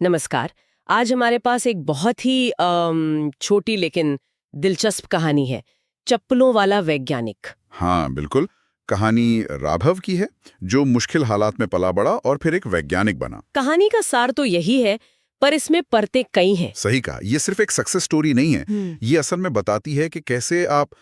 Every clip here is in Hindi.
नमस्कार। आज हमारे पास एक बहुत ही छोटी लेकिन दिलचस्प कहानी है, चप्पलों वाला वैज्ञानिक। हाँ बिल्कुल। कहानी राघव की है, जो मुश्किल हालात में पला बड़ा और फिर एक वैज्ञानिक बना। कहानी का सार तो यही है, पर इसमें परतें कई हैं। सही कहा, ये सिर्फ एक सक्सेस स्टोरी नहीं है। ये असल में बताती है कि कैसे आप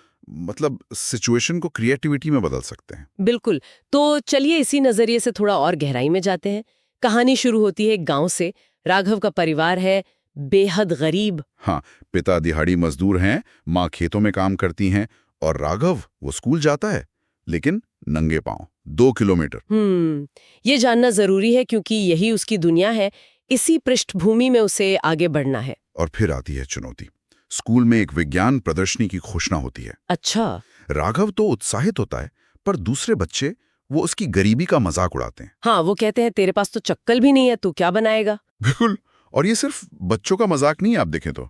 सिचुएशन को क्रिएटिविटी में बदल सकते हैं। बिल्कुल। तो चलिए इसी नजरिए से थोड़ा और गहराई में जाते हैं। कहानी शुरू होती है एक गांव से। राघव का परिवार है बेहद गरीब। हाँ, पिता दिहाड़ी मजदूर हैं, माँ खेतों में काम करती हैं और राघव वो स्कूल जाता है, लेकिन नंगे पांव 2 किलोमीटर। ये जानना जरूरी है क्योंकि यही उसकी दुनिया है। इसी पृष्ठभूमि में उसे आगे बढ़ना है। और फिर आती है चुनौती। स्कूल में एक विज्ञान प्रदर्शनी की घोषणा होती है। अच्छा। राघव तो उत्साहित होता है, पर दूसरे बच्चे वो उसकी गरीबी का मजाक उड़ाते हैं। हाँ, वो कहते हैं तेरे पास तो चक्कल भी नहीं है, तू क्या बनाएगा। बिल्कुल। और ये सिर्फ बच्चों का मजाक नहीं, आप देखें तो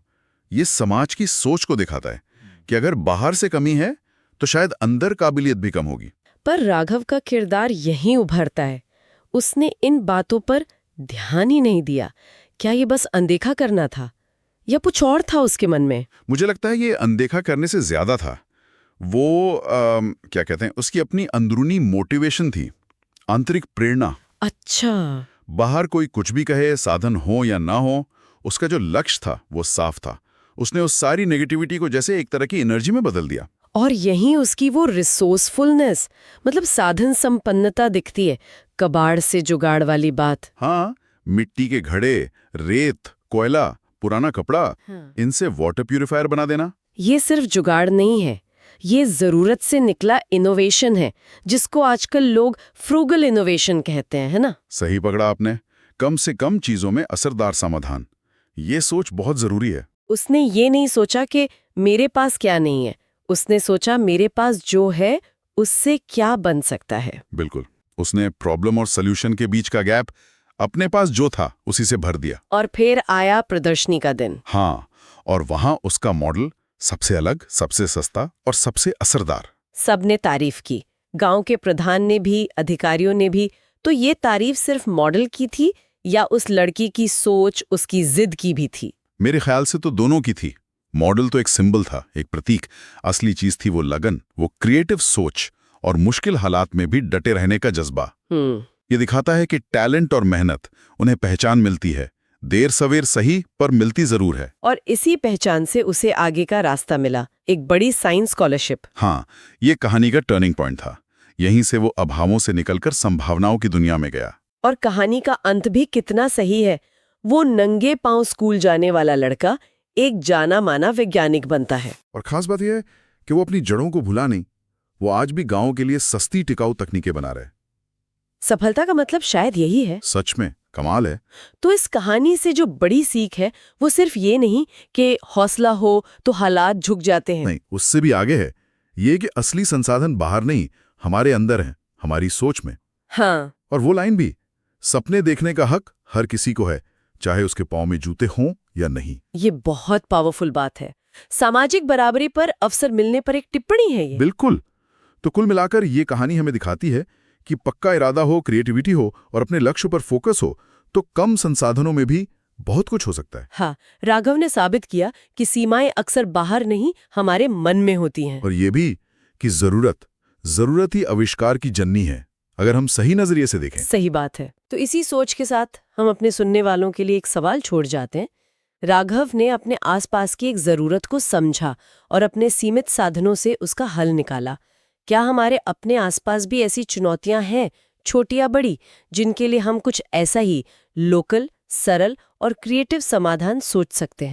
ये समाज की सोच को दिखाता है कि अगर बाहर से कमी है तो शायद अंदर काबिलियत भी कम होगी। पर राघव का किरदार यहीं उभरता है। उसने इन बातों पर ध्यान ही नहीं दिया। क्या ये बस अनदेखा करना था या कुछ और था उसके मन में? मुझे लगता है ये अनदेखा करने से ज्यादा था। वो क्या कहते हैं, उसकी अपनी अंदरूनी मोटिवेशन थी, आंतरिक प्रेरणा। अच्छा। बाहर कोई कुछ भी कहे, साधन हो या ना हो, उसका जो लक्ष्य था वो साफ था। उसने उस सारी नेगेटिविटी को जैसे एक तरह की एनर्जी में बदल दिया। और यहीं उसकी वो रिसोर्सफुलनेस, मतलब साधन संपन्नता दिखती है। कबाड़ से जुगाड़ वाली बात। हाँ, मिट्टी के घड़े, रेत, कोयला, पुराना कपड़ा, इनसे वाटर प्यूरिफायर बना देना। ये सिर्फ जुगाड़ नहीं है, ये जरूरत से निकला इनोवेशन है, जिसको आजकल लोग फ्रूगल इनोवेशन कहते हैं, है ना? सही पकड़ा आपने। कम से कम चीजों में असरदार समाधान, ये सोच बहुत जरूरी है। उसने ये नहीं सोचा कि मेरे पास क्या नहीं है, उसने सोचा मेरे पास जो है उससे क्या बन सकता है। बिल्कुल। उसने प्रॉब्लम और सॉल्यूशन के बीच का गैप अपने पास जो था उसी से भर दिया। और फिर आया प्रदर्शनी का दिन। हाँ, और वहां उसका मॉडल सबसे अलग, सबसे सस्ता और सबसे असरदार। सबने तारीफ की, गांव के प्रधान ने भी, अधिकारियों ने भी। तो ये तारीफ सिर्फ मॉडल की थी या उस लड़की की सोच, उसकी जिद की भी थी? मेरे ख्याल से तो दोनों की थी। मॉडल तो एक सिंबल था, एक प्रतीक। असली चीज थी वो लगन, वो क्रिएटिव सोच और मुश्किल हालात में भी डटे रहने का जज्बा। ये दिखाता है कि टैलेंट और मेहनत, उन्हें पहचान मिलती है, देर सवेर सही पर मिलती जरूर है। और इसी पहचान से उसे आगे का रास्ता मिला, एक बड़ी साइंस स्कॉलरशिप। हाँ, ये कहानी का टर्निंग पॉइंट था। यहीं से वो अभावों से निकलकर संभावनाओं की दुनिया में गया। और कहानी का अंत भी कितना सही है। वो नंगे पांव स्कूल जाने वाला लड़का एक जाना माना वैज्ञानिक बनता है। और खास बात यह है कि वो अपनी जड़ों को भुला नहीं। वो आज भी गांव के लिए सस्ती टिकाऊ तकनीकें बना रहे। सफलता का मतलब शायद यही है। सच में कमाल है। तो इस कहानी से जो बड़ी सीख है वो सिर्फ ये नहीं कि हौसला हो तो हालात झुक जाते हैं। नहीं, उससे भी आगे है ये कि असली संसाधन बाहर नहीं, हमारे अंदर है, हमारी सोच में। हाँ। और वो लाइन भी, सपने देखने का हक हर किसी को है, चाहे उसके पांव में जूते हों या नहीं। ये बहुत पावरफुल बात है। सामाजिक बराबरी पर अवसर मिलने पर एक टिप्पणी है ये। बिल्कुल। तो कुल मिलाकर ये कहानी हमें दिखाती है कि पक्का इरादा हो, क्रिएटिविटी हो और अपने लक्ष्य पर फोकस हो तो कम संसाधनों में भी बहुत कुछ हो सकता है। हाँ, राघव ने साबित किया कि सीमाएं अक्सर बाहर नहीं, हमारे मन में होती हैं। और ये भी कि जरूरत ही आविष्कार की जननी है, अगर हम सही नजरिए से देखें। सही बात है। तो इसी सोच के साथ हम अपने सुनने वालों के लिए एक सवाल छोड़ जाते हैं। राघव ने अपने आसपास की एक जरूरत को समझा और अपने सीमित साधनों से उसका हल निकाला। क्या हमारे अपने आसपास भी ऐसी चुनौतियां हैं, छोटी या बड़ी, जिनके लिए हम कुछ ऐसा ही लोकल, सरल और क्रिएटिव समाधान सोच सकते हैं?